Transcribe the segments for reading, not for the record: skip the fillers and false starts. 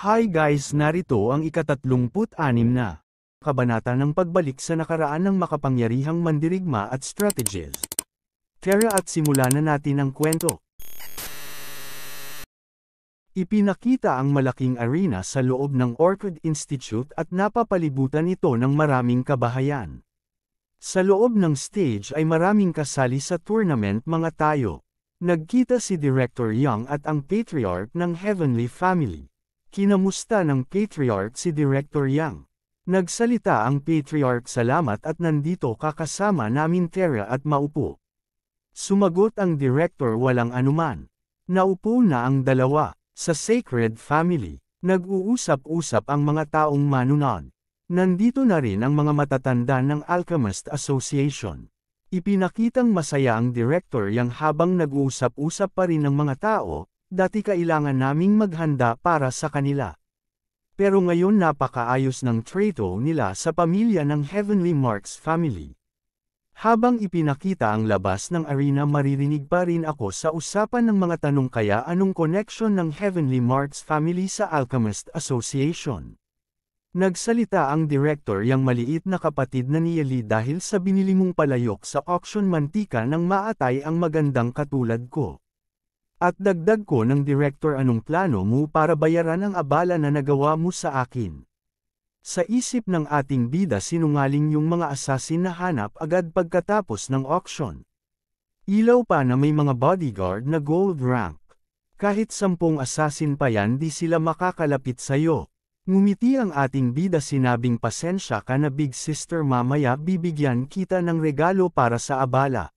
Hi guys, narito ang ika-36 na kabanata ng pagbalik sa nakaraan ng makapangyarihang mandirigma at strategies. Tara at simulan na natin ang kwento. Ipinakita ang malaking arena sa loob ng Orchid Institute at napapalibutan ito ng maraming kabahayan. Sa loob ng stage ay maraming kasali sa tournament mga tayo. Nagkita si Director Young at ang Patriarch ng Heavenly Family. Kinamusta ng Patriarch si Director Young. Nagsalita ang Patriarch, salamat at nandito kakasama namin Tara at maupo. Sumagot ang Director, walang anuman. Naupo na ang dalawa. Sa Sacred Family, nag-uusap-usap ang mga taong manunod. Nandito na rin ang mga matatanda ng Alchemist Association. Ipinakitang masaya ang Director Young habang nag-uusap-usap pa rin ng mga tao. Dati kailangan naming maghanda para sa kanila. Pero ngayon napakaayos ng trato nila sa pamilya ng Heavenly Marks family. Habang ipinakita ang labas ng arena, maririnig pa rin ako sa usapan ng mga tanong, kaya anong connection ng Heavenly Marks family sa Alchemist Association? Nagsalita ang Director, yung maliit na kapatid na niyali, dahil sa binili mong palayok sa auction mantika ng maatay ang magandang katulad ko. At dagdag ko ng Director, anong plano mo para bayaran ang abala na nagawa mo sa akin? Sa isip ng ating bida, sinungaling yung mga assassin na hanap agad pagkatapos ng auction. Ilaw pa na may mga bodyguard na gold rank. Kahit 10 assassin pa yan, di sila makakalapit sa'yo. Ngumiti ang ating bida, sinabing pasensya ka na big sister, mamaya bibigyan kita ng regalo para sa abala.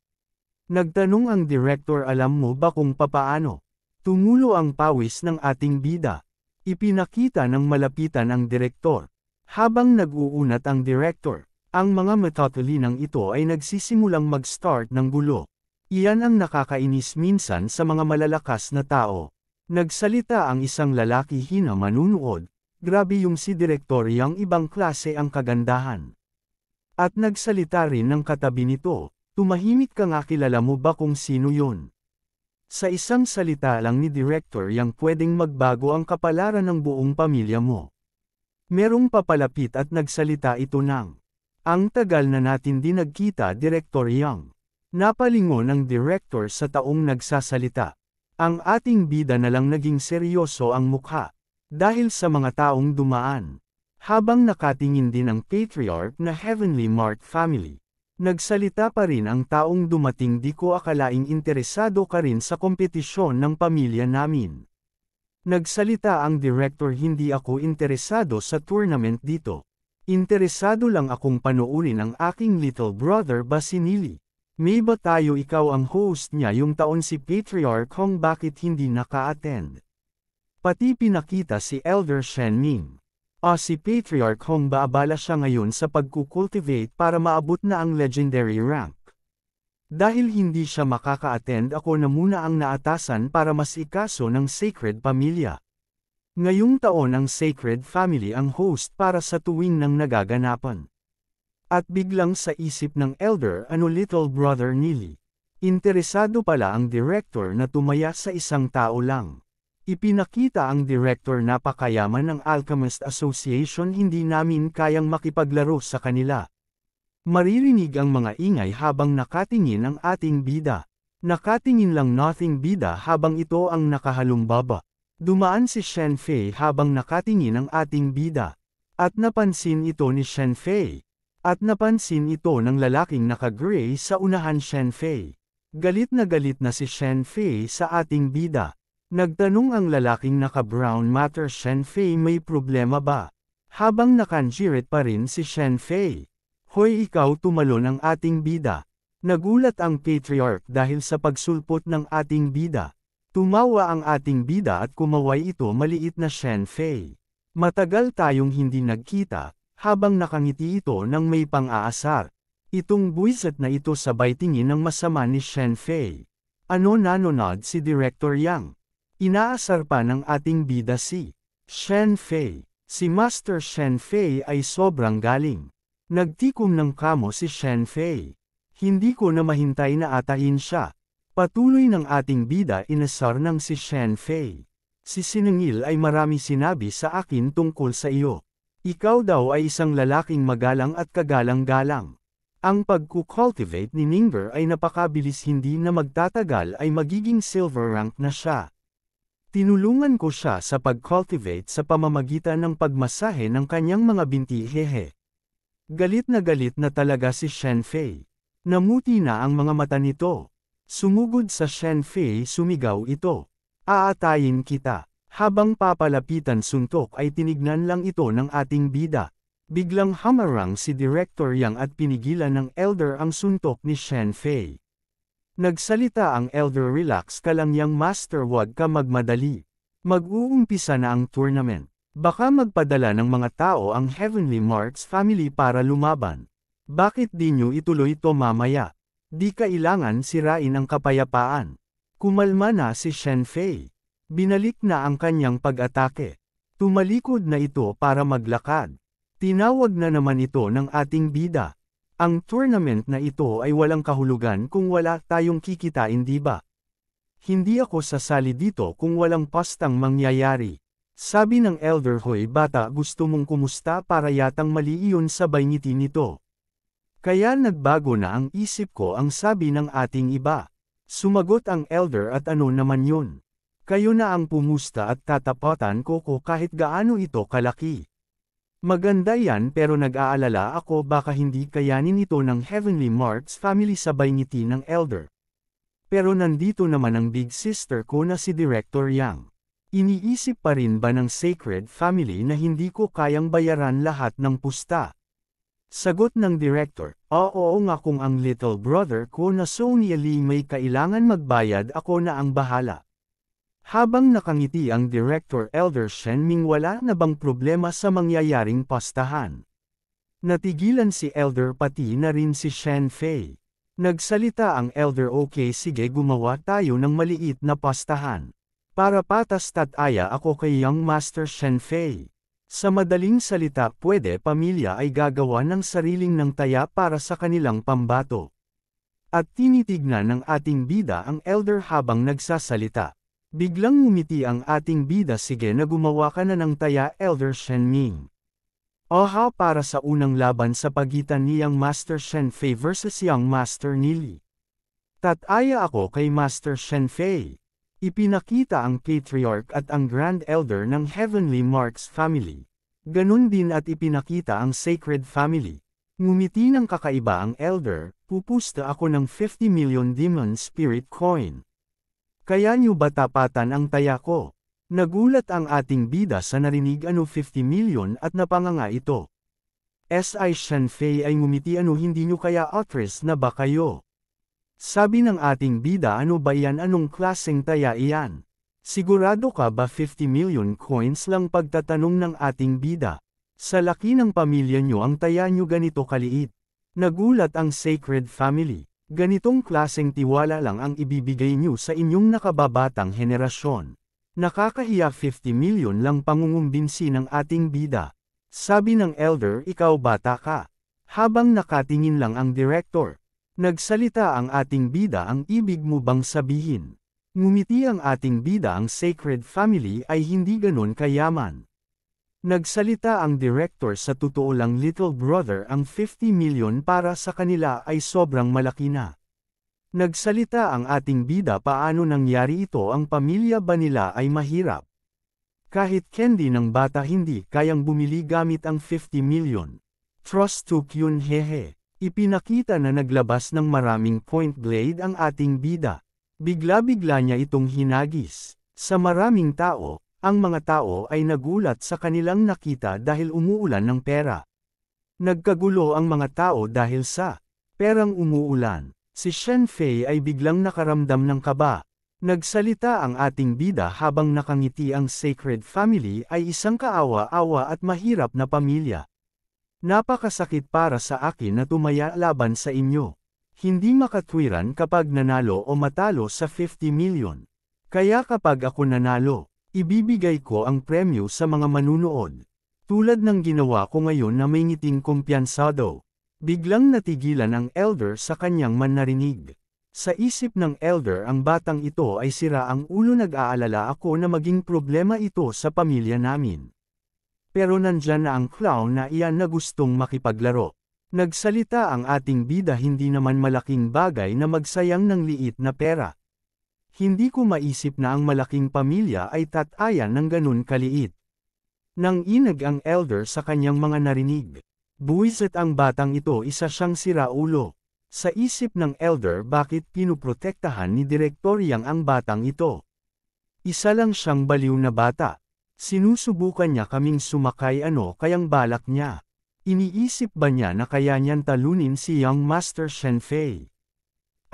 Nagtanong ang Director, alam mo ba kung papaano? Tumulo ang pawis ng ating bida. Ipinakita ng malapitan ang Direktor. Habang nag-uunat ang Director, ang mga matatalinang ito ay nagsisimulang mag-start ng gulo. Iyan ang nakakainis minsan sa mga malalakas na tao. Nagsalita ang isang lalaki, hina manunood, grabe yung si Director Young, ibang klase ang kagandahan. At nagsalita rin ng katabi nito, tumahimik ka nga, kilala mo ba kung sino yun? Sa isang salita lang ni Director Young, pwedeng magbago ang kapalaran ng buong pamilya mo. Merong papalapit at nagsalita ito ng, ang tagal na natin din nagkita, Director Young. Napalingon ang Director sa taong nagsasalita. Ang ating bida na lang naging seryoso ang mukha, dahil sa mga taong dumaan. Habang nakatingin din ang Patriarch na Heavenly Mark family. Nagsalita pa rin ang taong dumating, di ko akalaing interesado ka rin sa kompetisyon ng pamilya namin. Nagsalita ang Director, hindi ako interesado sa tournament dito. Interesado lang akong panoorin ang aking little brother ba si Nili. May ba tayo, ikaw ang host niya yung taon, si Patriarch Hong, bakit hindi naka-attend? Pati pinakita si Elder Shen Ming. Si Patriarch Hong ba, abala siya ngayon sa pagkukultivate para maabot na ang legendary rank. Dahil hindi siya makaka-attend, ako na muna ang naatasan para masikaso ng Sacred Pamilya. Ngayong taon ang Sacred Family ang host para sa tuwing ng nagaganapan. At biglang sa isip ng Elder, ano, little brother Nili. Interesado pala ang Director na tumaya sa isang tao lang. Ipinakita ang Director, napakayaman ng Alchemist Association, hindi namin kayang makipaglaro sa kanila. Maririnig ang mga ingay habang nakatingin ang ating bida. Nakatingin lang nothing bida habang ito ang nakahalumbaba. Dumaan si Shen Fei habang nakatingin ang ating bida. At napansin ito ni Shen Fei. At napansin ito ng lalaking naka-gray sa unahan, Shen Fei. Galit na si Shen Fei sa ating bida. Nagtanong ang lalaking naka-brown matter, Shen Fei, may problema ba? Habang nakanjirit pa rin si Shen Fei. Hoy ikaw, tumalon ang ating bida. Nagulat ang Patriarch dahil sa pagsulpot ng ating bida. Tumawa ang ating bida at kumaway ito, maliit na Shen Fei. Matagal tayong hindi nagkita, habang nakangiti ito ng may pang-aasar. Itong buwisit na ito sabay tingin ng masama ni Shen Fei. Ano, nanonod si Director Young? Inaasar pa ng ating bida si Shen Fei. Si Master Shen Fei ay sobrang galing. Nagtikom ng kamo si Shen Fei. Hindi ko na mahintay na atahin siya. Patuloy ng ating bida, inasar ng si Shen Fei. Si Sinangil ay marami sinabi sa akin tungkol sa iyo. Ikaw daw ay isang lalaking magalang at kagalang-galang. Ang pagkukultivate ni Ninger ay napakabilis, hindi na magtatagal ay magiging silver rank na siya. Tinulungan ko siya sa pag-cultivate sa pamamagitan ng pagmasahe ng kanyang mga binti. Hehe. Galit na talaga si Shen Fei. Namuti na ang mga mata nito. Sumugod sa Shen Fei, sumigaw ito. Aatayin kita. Habang papalapitan suntok ay tinignan lang ito ng ating bida. Biglang hamarang si Director Yang at pinigilan ng Elder ang suntok ni Shen Fei. Nagsalita ang Elder, relax ka lang Yang Master, wag ka magmadali. Mag-uumpisa na ang tournament. Baka magpadala ng mga tao ang Heavenly Marks family para lumaban. Bakit di nyo ituloy to mamaya? Di kailangan sirain ang kapayapaan. Kumalma na si Shen Fei. Binalik na ang kanyang pag-atake. Tumalikod na ito para maglakad. Tinawag na naman ito ng ating bida. Ang tournament na ito ay walang kahulugan kung wala tayong kikitain, di ba? Hindi ako sasali dito kung walang pastang mangyayari. Sabi ng Elder, hoy bata, gusto mong kumusta? Para yatang mali iyon, sabay ngiti nito. Kaya nagbago na ang isip ko, ang sabi ng ating iba. Sumagot ang Elder, at ano naman yun? Kayo na ang pumusta at tatapatan ko kahit gaano ito kalaki. Maganda yan, pero nag-aalala ako baka hindi kayanin ito ng Heavenly Marks family, sabay ngiti ng Elder. Pero nandito naman ang big sister ko na si Director Yang. Iniisip pa rin ba ng Sacred Family na hindi ko kayang bayaran lahat ng pusta? Sagot ng Director, oo nga, kung ang little brother ko na Sonia Lee may kailangan magbayad, ako na ang bahala. Habang nakangiti ang Director, Elder Shen Ming, wala na bang problema sa mangyayaring pastahan? Natigilan si Elder, pati na rin si Shen Fei. Nagsalita ang Elder, okay sige, gumawa tayo ng maliit na pastahan. Para patas tataya ako kay Young Master Shen Fei. Sa madaling salita, pwede pamilya ay gagawa ng sariling ng taya para sa kanilang pambato. At tinitignan ng ating bida ang Elder habang nagsasalita. Biglang ngumiti ang ating bida, sige na gumawa ka na ng taya, Elder Shen Ming. Oha, para sa unang laban sa pagitan ni Young Master Shen Fei versus Young Master Nili. Tataya ako kay Master Shen Fei. Ipinakita ang Patriarch at ang Grand Elder ng Heavenly Marks family. Ganun din at ipinakita ang Sacred Family. Ngumiti ng kakaiba ang Elder, pupusta ako ng 50 million Demon Spirit Coin. Kaya nyo ba tapatan ang taya ko? Nagulat ang ating bida sa narinig, ano 50 million, at napanganga ito. Si Shen Fei ay ngumiti, ano hindi nyo kaya actress na ba kayo? Sabi ng ating bida, ano ba yan, anong klaseng taya iyan? Sigurado ka ba 50 million coins lang? Pagtatanong ng ating bida. Sa laki ng pamilya nyo ang taya nyo ganito kaliit. Nagulat ang Sacred Family. Ganitong klaseng tiwala lang ang ibibigay nyo sa inyong nakababatang henerasyon. Nakakahiya, 50 million lang, pangungumbinsi ng ating bida. Sabi ng Elder, ikaw bata ka. Habang nakatingin lang ang Director. Nagsalita ang ating bida, ang ibig mo bang sabihin? Ngumiti ang ating bida, ang Sacred Family ay hindi ganon kayaman. Nagsalita ang Director, sa totoo lang little brother, ang 50 million para sa kanila ay sobrang malaki na. Nagsalita ang ating bida, paano nangyari ito, ang pamilya ba nila ay mahirap? Kahit candy ng bata hindi kayang bumili gamit ang 50 million. Trust took yun, hehe. Ipinakita na naglabas ng maraming point blade ang ating bida. Bigla-bigla niya itong hinagis. Sa maraming tao, ang mga tao ay nagulat sa kanilang nakita dahil umuulan ng pera. Nagkagulo ang mga tao dahil sa perang umuulan. Si Shen Fei ay biglang nakaramdam ng kaba. Nagsalita ang ating bida habang nakangiti, ang Sacred Family ay isang kaawa-awa at mahirap na pamilya. Napakasakit para sa akin na tumaya laban sa inyo. Hindi makatwiran kapag nanalo o matalo sa 50 million. Kaya kapag ako nanalo, ibibigay ko ang premyo sa mga manunood. Tulad ng ginawa ko ngayon na may ngiting kumpiyansado. Biglang natigilan ang Elder sa kanyang manarinig. Sa isip ng elder ang batang ito ay sira ang ulo, nag-aalala ako na maging problema ito sa pamilya namin. Pero nandyan na ang clown na iyan na gustong makipaglaro. Nagsalita ang ating bida, hindi naman malaking bagay na magsayang ng liit na pera. Hindi ko maisip na ang malaking pamilya ay tatayan ng ganun kaliit. Nang inag ang elder sa kanyang mga narinig. Buwisit ang batang ito, isa siyang siraulo. Sa isip ng elder, bakit pinuprotektahan ni Direktor Yang ang batang ito? Isa lang siyang baliw na bata. Sinusubukan niya kaming sumakay, ano kayang balak niya? Iniisip ba niya na kaya niyan talunin si Young Master Shen Fei?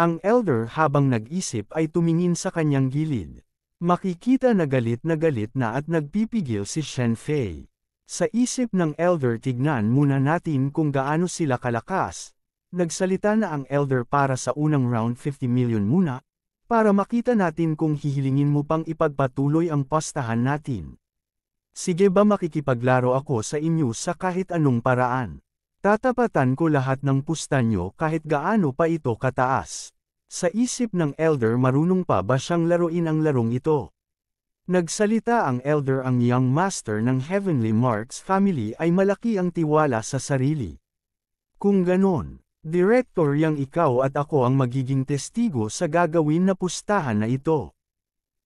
Ang elder habang nag-isip ay tumingin sa kanyang gilid. Makikita na galit na at nagpipigil si Shen Fei. Sa isip ng elder, tignan muna natin kung gaano sila kalakas. Nagsalita na ang elder, para sa unang round 50 million muna, para makita natin kung hihilingin mo pang ipagpatuloy ang postahan natin. Sige ba, makikipaglaro ako sa inyo sa kahit anong paraan. Tatapatan ko lahat ng pusta nyo kahit gaano pa ito kataas. Sa isip ng elder, marunong pa ba siyang laruin ang larong ito? Nagsalita ang elder, ang young master ng Heavenly Marks family ay malaki ang tiwala sa sarili. Kung ganon, Director Yang, ikaw at ako ang magiging testigo sa gagawin na pustahan na ito.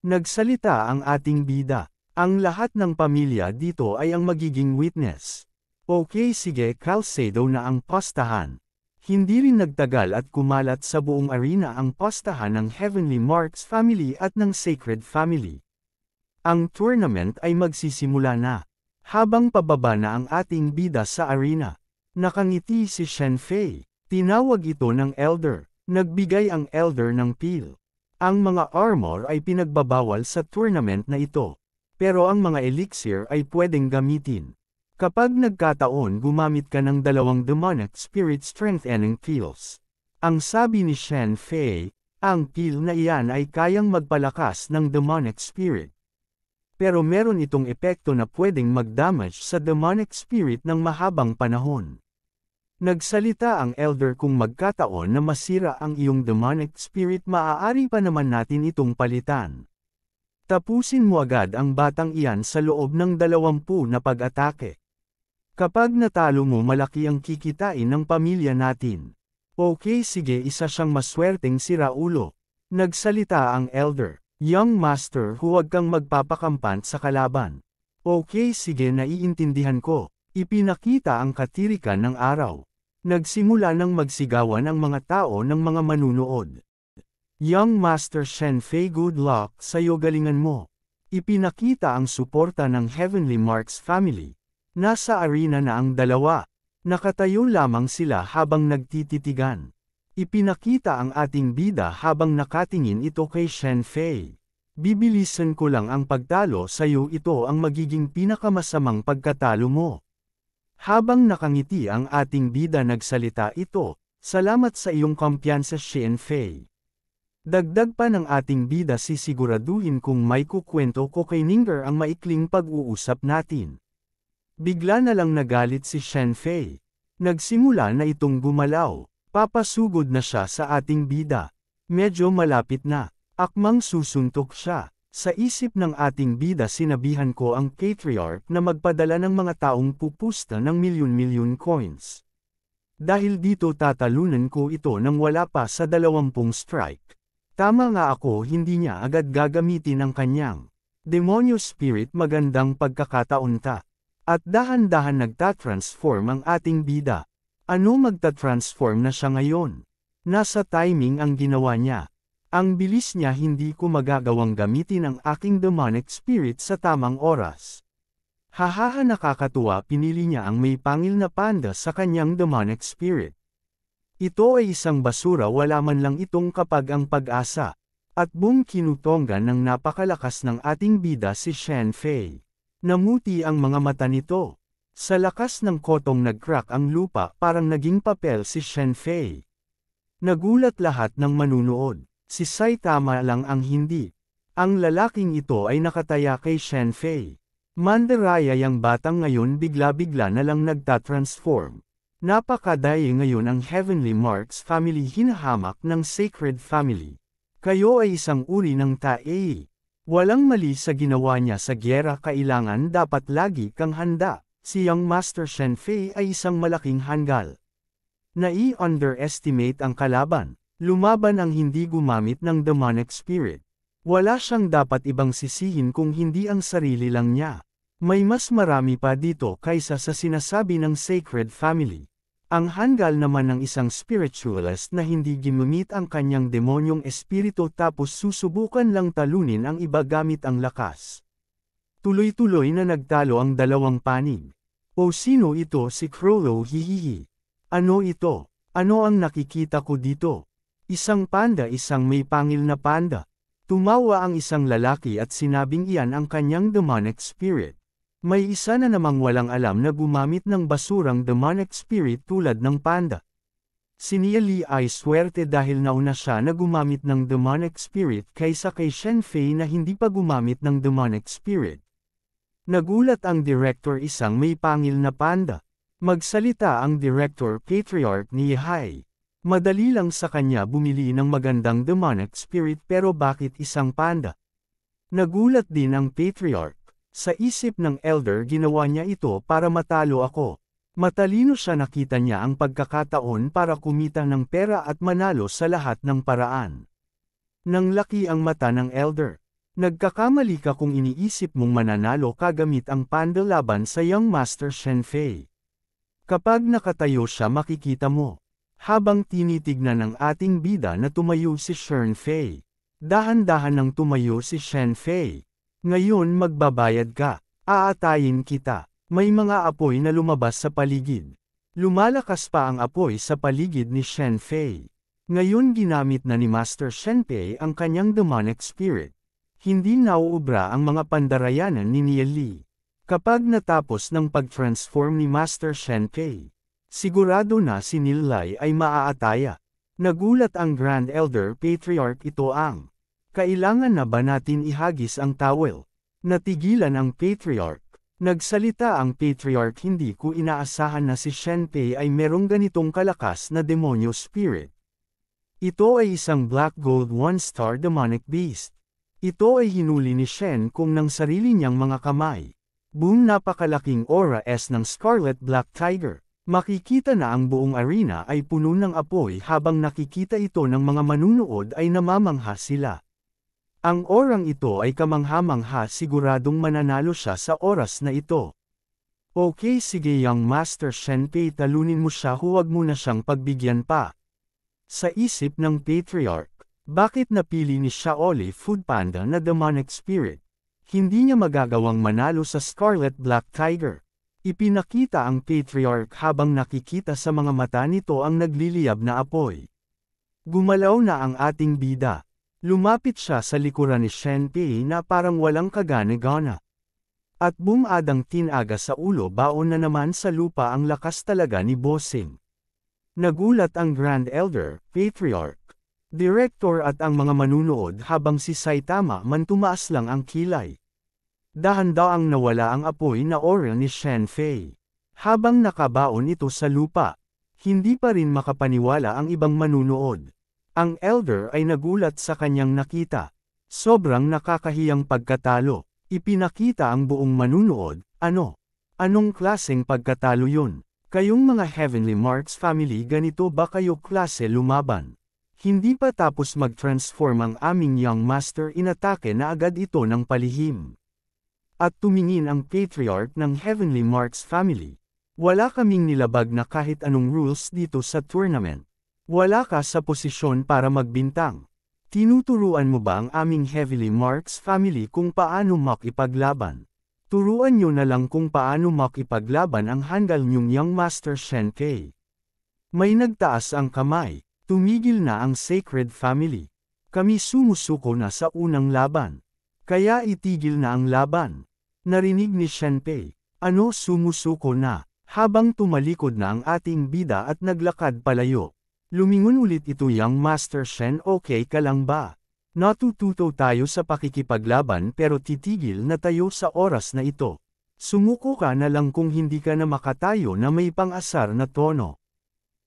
Nagsalita ang ating bida. Ang lahat ng pamilya dito ay ang magiging witness. Okay, sige, kalsado na ang postahan. Hindi rin nagtagal at kumalat sa buong arena ang postahan ng Heavenly Marks family at ng Sacred family. Ang tournament ay magsisimula na. Habang pababa na ang ating bida sa arena, nakangiti si Shen Fei. Tinawag ito ng elder. Nagbigay ang elder ng peel. Ang mga armor ay pinagbabawal sa tournament na ito. Pero ang mga elixir ay pwedeng gamitin. Kapag nagkataon, gumamit ka ng 2 demonic spirit strengthening pills. Ang sabi ni Shen Fei, ang pill na iyan ay kayang magpalakas ng demonic spirit. Pero meron itong epekto na pwedeng mag-damage sa demonic spirit ng mahabang panahon. Nagsalita ang elder, kung magkataon na masira ang iyong demonic spirit, maaari pa naman natin itong palitan. Tapusin mo agad ang batang iyan sa loob ng 20 na pag-atake. Kapag natalo mo, malaki ang kikitain ng pamilya natin. Okay, sige, isa siyang maswerteng siraulo. Nagsalita ang elder. Young Master, huwag kang magpapakampant sa kalaban. Okay, sige, naiintindihan ko. Ipinakita ang katirikan ng araw. Nagsimula ng magsigawan ang mga tao ng mga manunood. Young Master Shen Fei, good luck sa'yo, galingan mo. Ipinakita ang suporta ng Heavenly Marks family. Nasa arena na ang dalawa. Nakatayo lamang sila habang nagtititigan. Ipinakita ang ating bida habang nakatingin ito kay Shen Fei. Bibilisan ko lang ang pagtalo sa'yo, ito ang magiging pinakamasamang pagkatalo mo. Habang nakangiti ang ating bida, nagsalita ito, salamat sa iyong kumpiyansa, Shen Fei. Dagdag pa ng ating bida, sisiguraduhin kung may kukwento ko kay Ninger ang maikling pag-uusap natin. Bigla na lang nagalit si Shen Fei. Nagsimula na itong gumalaw. Papasugod na siya sa ating bida. Medyo malapit na. Akmang susuntok siya. Sa isip ng ating bida, sinabihan ko ang patriarch na magpadala ng mga taong pupusta ng milyon-milyon coins. Dahil dito tatalunan ko ito nang wala pa sa 20 strike. Tama nga ako, hindi niya agad gagamitin ang kanyang demonyo spirit. Magandang pagkakataon ta. At dahan-dahan nagtatransform ang ating bida. Ano, magtatransform na siya ngayon? Nasa timing ang ginawa niya. Ang bilis niya, hindi ko magagawang gamitin ang aking demonic spirit sa tamang oras. Hahaha, nakakatuwa, pinili niya ang may pangil na panda sa kanyang demonic spirit. Ito ay isang basura, wala man lang itong kapag ang pag-asa. At boom, kinutonggan ng napakalakas ng ating bida si Shen Fei. Namuti ang mga mata nito. Sa lakas ng kotong nag-crack ang lupa, parang naging papel si Shen Fei. Nagulat lahat ng manunood. Si Saitama lang ang hindi. Ang lalaking ito ay nakataya kay Shen Fei. Mandaraya, yang batang ngayon bigla-bigla na lang nagtatransform. Napakadaya ngayon ang Heavenly Marks family hinahamak ng Sacred Family. Kayo ay isang uri ng tae. Walang mali sa ginawa niya sa gyera, kailangan dapat lagi kang handa. Si Young Master Shen Fei ay isang malaking hanggal. Nai-underestimate ang kalaban. Lumaban ang hindi gumamit ng demonic spirit. Wala siyang dapat ibang sisihin kung hindi ang sarili lang niya. May mas marami pa dito kaysa sa sinasabi ng Sacred Family. Ang hanggal naman ng isang spiritualist na hindi ginamit ang kanyang demonyong espiritu tapos susubukan lang talunin ang iba gamit ang lakas. Tuloy-tuloy na nagtalo ang dalawang panig. O sino ito? Si Crollo, hihihi. Ano ito? Ano ang nakikita ko dito? Isang panda, isang may pangil na panda. Tumawa ang isang lalaki at sinabing iyan ang kanyang demonic spirit. May isa na namang walang alam na gumamit ng basurang demonic spirit tulad ng panda. Si Nia Li ay swerte dahil nauna siya na gumamit ng demonic spirit kaysa kay Shen Fei na hindi pa gumamit ng demonic spirit. Nagulat ang director, isang may pangil na panda. Magsalita ang director, Patriarch ni Hai. Madali lang sa kanya bumili ng magandang demonic spirit, pero bakit isang panda? Nagulat din ang Patriarch. Sa isip ng elder, ginawa niya ito para matalo ako. Matalino siya, nakita niya ang pagkakataon para kumita ng pera at manalo sa lahat ng paraan. Nang laki ang mata ng elder. Nagkakamali ka kung iniisip mong mananalo ka gamit ang panda laban sa Young Master Shen Fei. Kapag nakatayo siya, makikita mo. Habang tinitignan ng ating bida na tumayo si Shen Fei. Dahan-dahan nang tumayo si Shen Fei. Ngayon magbabayad ka. Aatayin kita. May mga apoy na lumabas sa paligid. Lumalakas pa ang apoy sa paligid ni Shen Fei. Ngayon ginamit na ni Master Shen Fei ang kanyang demonic spirit. Hindi nauubra ang mga pandarayanan ni Nia Li. Kapag natapos ng pag-transform ni Master Shen Fei, sigurado na si Nilay ay maaataya. Nagulat ang Grand Elder Patriarch, ito ang. Kailangan na ba natin ihagis ang towel? Natigilan ang Patriarch. Nagsalita ang Patriarch, hindi ko inaasahan na si Shen Fei ay merong ganitong kalakas na demonyo spirit. Ito ay isang Black Gold 1-star demonic beast. Ito ay hinuli ni Shen Kung ng sarili niyang mga kamay. Boom, napakalaking aura ng Scarlet Black Tiger. Makikita na ang buong arena ay puno ng apoy. Habang nakikita ito ng mga manunood ay namamangha sila. Ang orang ito ay kamangha-mangha, siguradong mananalo siya sa oras na ito. Okay, sige Young Master Shen Fei, talunin mo siya, huwag mo na siyang pagbigyan pa. Sa isip ng Patriarch, bakit napili ni Shaoli Food Panda na demonic spirit? Hindi niya magagawang manalo sa Scarlet Black Tiger. Ipinakita ang Patriarch habang nakikita sa mga mata nito ang nagliliyab na apoy. Gumalaw na ang ating bida. Lumapit siya sa likuran ni Shen Fei na parang walang kagana-gana. At bumadang tinaga sa ulo, baon na naman sa lupa, ang lakas talaga ni Bossing. Nagulat ang Grand Elder, Patriarch, Director at ang mga manunood habang si Saitama man tumaas lang ang kilay. Dahan-daang nawala ang apoy na aura ni Shen Fei. Habang nakabaon ito sa lupa, hindi pa rin makapaniwala ang ibang manunood. Ang elder ay nagulat sa kanyang nakita. Sobrang nakakahiyang pagkatalo. Ipinakita ang buong manunood. Ano? Anong klaseng pagkatalo yun? Kayong mga Heavenly Marks family, ganito ba kayo klase lumaban? Hindi pa tapos mag-transform ang aming Young Master, inatake na agad ito ng palihim. At tumingin ang Patriarch ng Heavenly Marks family. Wala kaming nilabag na kahit anong rules dito sa tournament. Wala ka sa posisyon para magbintang. Tinuturuan mo ba ang aming Heavenly Marks family kung paano makipaglaban? Turuan nyo na lang kung paano makipaglaban ang hanggal niyong Young Master Shen Fei. May nagtaas ang kamay. Tumigil na ang Sacred Family. Kami sumusuko na sa unang laban. Kaya itigil na ang laban. Narinig ni Shen Fei. Ano, sumusuko na? Habang tumalikod na ang ating bida at naglakad palayo. Lumingon ulit ito, Young Master Shen, okay ka lang ba? Natututo tayo sa pakikipaglaban pero titigil na tayo sa oras na ito. Sumuko ka na lang kung hindi ka na makatayo na may pang-asar na tono.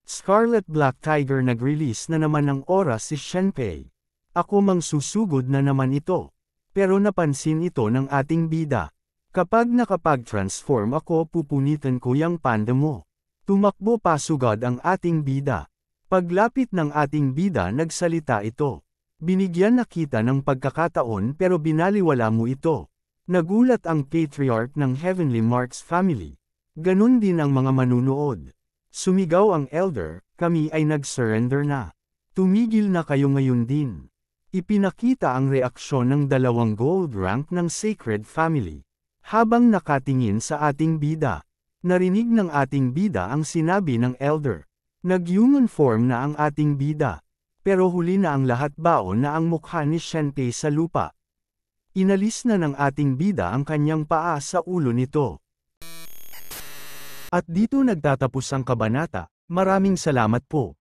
Scarlet Black Tiger nag-release na naman ng oras si Shenpei. Ako mang susugod na naman ito. Pero napansin ito ng ating bida. Kapag nakapag-transform ako pupunitan ko yung panda mo. Tumakbo pa sugad ang ating bida. Paglapit ng ating bida nagsalita ito. Binigyan na kita ng pagkakataon pero binaliwala mo ito. Nagulat ang patriarch ng Heavenly Marks family. Ganun din ang mga manunood. Sumigaw ang elder, kami ay nag-surrender na. Tumigil na kayo ngayon din. Ipinakita ang reaksyon ng 2 gold rank ng Sacred Family. Habang nakatingin sa ating bida. Narinig ng ating bida ang sinabi ng elder. Nag-human form na ang ating bida. Pero huli na ang lahat baon na ang mukha ni Shenpei sa lupa. Inalis na ng ating bida ang kanyang paa sa ulo nito. At dito nagtatapos ang kabanata. Maraming salamat po.